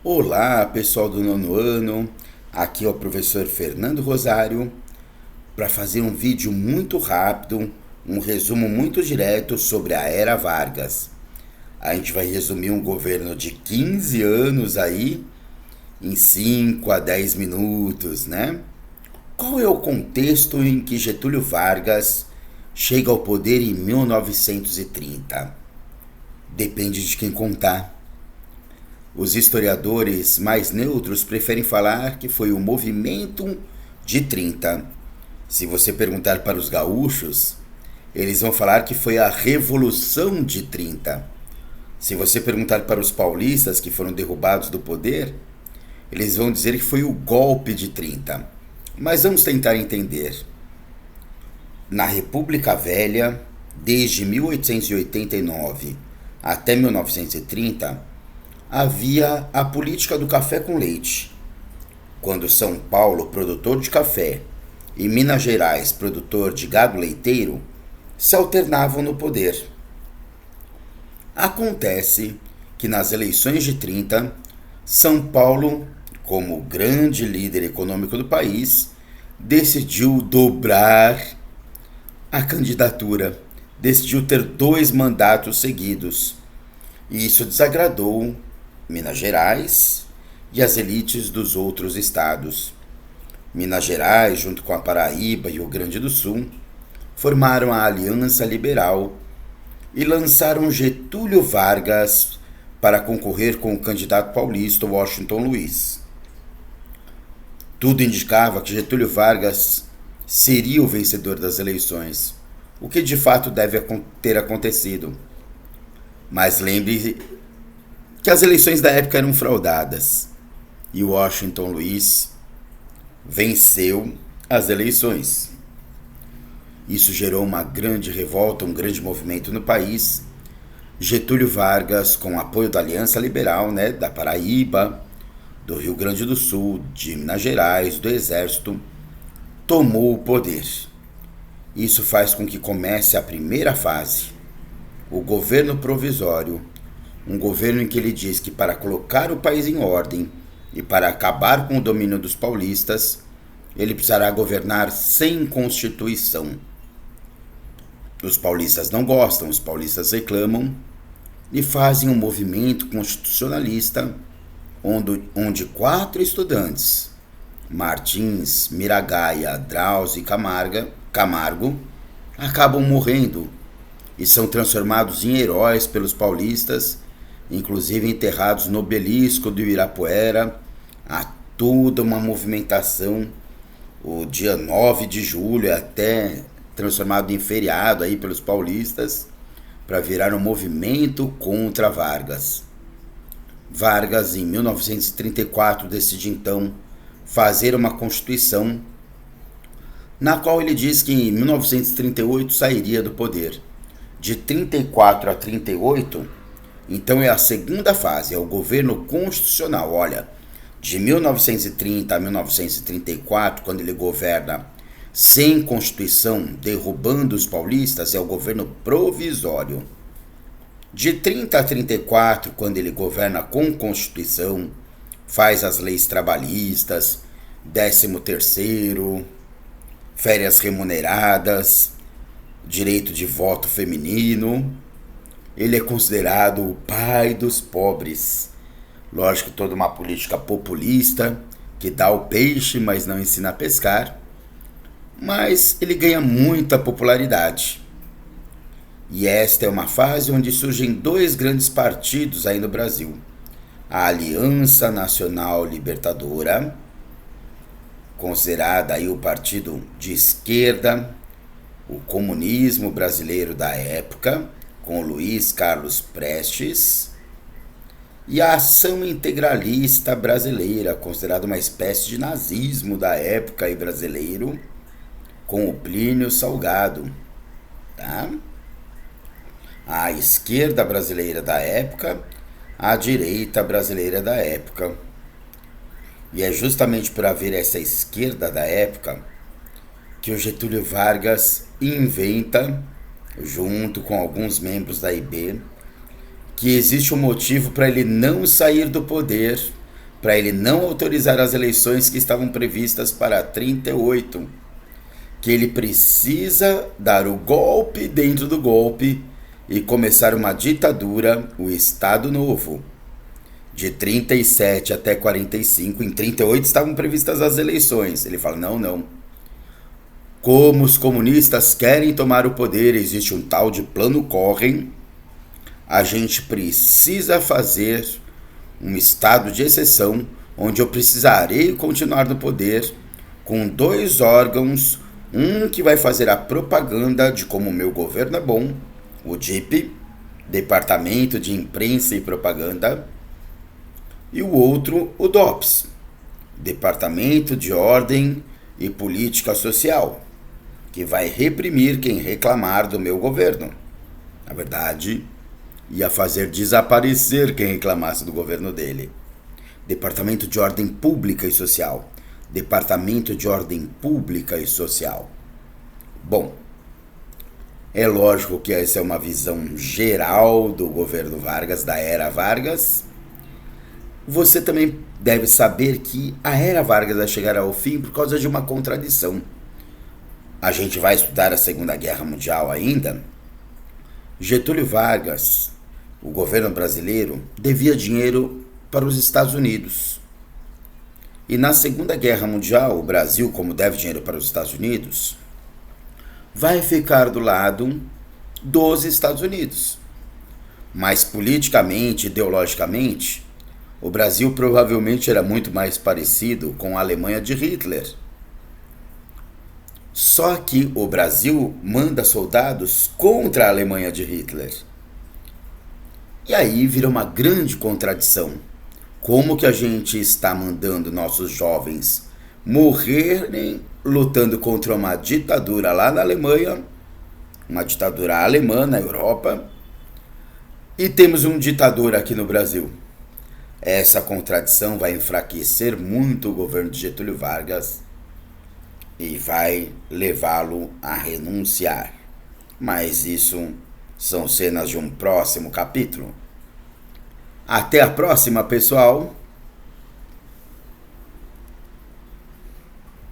Olá, pessoal do nono ano. Aqui é o professor Fernando Rosário para fazer um vídeo muito rápido, um resumo muito direto sobre a Era Vargas. A gente vai resumir um governo de 15 anos aí em 5 a 10 minutos, né? Qual é o contexto em que Getúlio Vargas chega ao poder em 1930? Depende de quem contar. Os historiadores mais neutros preferem falar que foi o movimento de 30. Se você perguntar para os gaúchos, eles vão falar que foi a Revolução de 30. Se você perguntar para os paulistas que foram derrubados do poder, eles vão dizer que foi o golpe de 30. Mas vamos tentar entender. Na República Velha, desde 1889 até 1930, havia a política do café com leite, quando São Paulo, produtor de café, e Minas Gerais, produtor de gado leiteiro, se alternavam no poder. Acontece que nas eleições de 30, São Paulo, como grande líder econômico do país, decidiu dobrar a candidatura, decidiu ter 2 mandatos seguidos. E isso desagradou Minas Gerais e as elites dos outros estados. Minas Gerais, junto com a Paraíba e o Rio Grande do Sul, formaram a Aliança Liberal e lançaram Getúlio Vargas para concorrer com o candidato paulista Washington Luiz. Tudo indicava que Getúlio Vargas seria o vencedor das eleições, o que de fato deve ter acontecido. Mas lembre que as eleições da época eram fraudadas e Washington Luiz venceu as eleições. Isso gerou uma grande revolta, um grande movimento no país. Getúlio Vargas, com o apoio da Aliança Liberal, da Paraíba, do Rio Grande do Sul, de Minas Gerais, do Exército, tomou o poder. Isso faz com que comece a primeira fase, o governo provisório, um governo em que ele diz que para colocar o país em ordem e para acabar com o domínio dos paulistas, ele precisará governar sem Constituição. Os paulistas não gostam, os paulistas reclamam e fazem um movimento constitucionalista onde 4 estudantes, Martins, Miragaia, Drauzio e Camargo, acabam morrendo e são transformados em heróis pelos paulistas, inclusive enterrados no obelisco do Ibirapuera. Há toda uma movimentação. O dia 9 de julho é até transformado em feriado aí pelos paulistas para virar um movimento contra Vargas. Vargas, em 1934, decide então fazer uma constituição na qual ele diz que em 1938 sairia do poder. De 34 a 38, então é a segunda fase, é o governo constitucional. Olha, de 1930 a 1934, quando ele governa sem Constituição, derrubando os paulistas, é o governo provisório. De 30 a 34, quando ele governa com Constituição, faz as leis trabalhistas, 13º, férias remuneradas, direito de voto feminino. Ele é considerado o pai dos pobres. Lógico, toda uma política populista que dá o peixe, mas não ensina a pescar. Mas ele ganha muita popularidade. E esta é uma fase onde surgem 2 grandes partidos aí no Brasil. A Aliança Nacional Libertadora, considerada aí o partido de esquerda, o comunismo brasileiro da época, com Luiz Carlos Prestes, e a Ação Integralista Brasileira, considerada uma espécie de nazismo da época aí brasileiro, com o Plínio Salgado, tá? A esquerda brasileira da época, a direita brasileira da época. E é justamente por haver essa esquerda da época que o Getúlio Vargas inventa, junto com alguns membros da IB, que existe um motivo para ele não sair do poder para ele não autorizar as eleições que estavam previstas para 38, que ele precisa dar o golpe dentro do golpe e começar uma ditadura, o Estado Novo. De 37 até 45, em 38 estavam previstas as eleições. Ele fala, não. Como os comunistas querem tomar o poder, existe um tal de plano Corren, a gente precisa fazer um estado de exceção, onde eu precisarei continuar no poder com 2 órgãos, um que vai fazer a propaganda de como o meu governo é bom, o DIP, Departamento de Imprensa e Propaganda, e o outro, o DOPS, Departamento de Ordem e Política Social, que vai reprimir quem reclamar do meu governo. Na verdade, ia fazer desaparecer quem reclamasse do governo dele. Departamento de Ordem Pública e Social. Departamento de Ordem Pública e Social. Bom, é lógico que essa é uma visão geral do governo Vargas, da era Vargas. Você também deve saber que a era Vargas vai chegar ao fim por causa de uma contradição. A gente vai estudar a Segunda Guerra Mundial ainda. Getúlio Vargas, o governo brasileiro, devia dinheiro para os Estados Unidos. E na Segunda Guerra Mundial, o Brasil, como deve dinheiro para os Estados Unidos, vai ficar do lado dos Estados Unidos. Mas politicamente, ideologicamente, o Brasil provavelmente era muito mais parecido com a Alemanha de Hitler. Só que o Brasil manda soldados contra a Alemanha de Hitler. E aí vira uma grande contradição. Como que a gente está mandando nossos jovens morrerem lutando contra uma ditadura lá na Alemanha, uma ditadura alemã na Europa, e temos um ditador aqui no Brasil? Essa contradição vai enfraquecer muito o governo de Getúlio Vargas e vai levá-lo a renunciar. Mas isso são cenas de um próximo capítulo. Até a próxima, pessoal!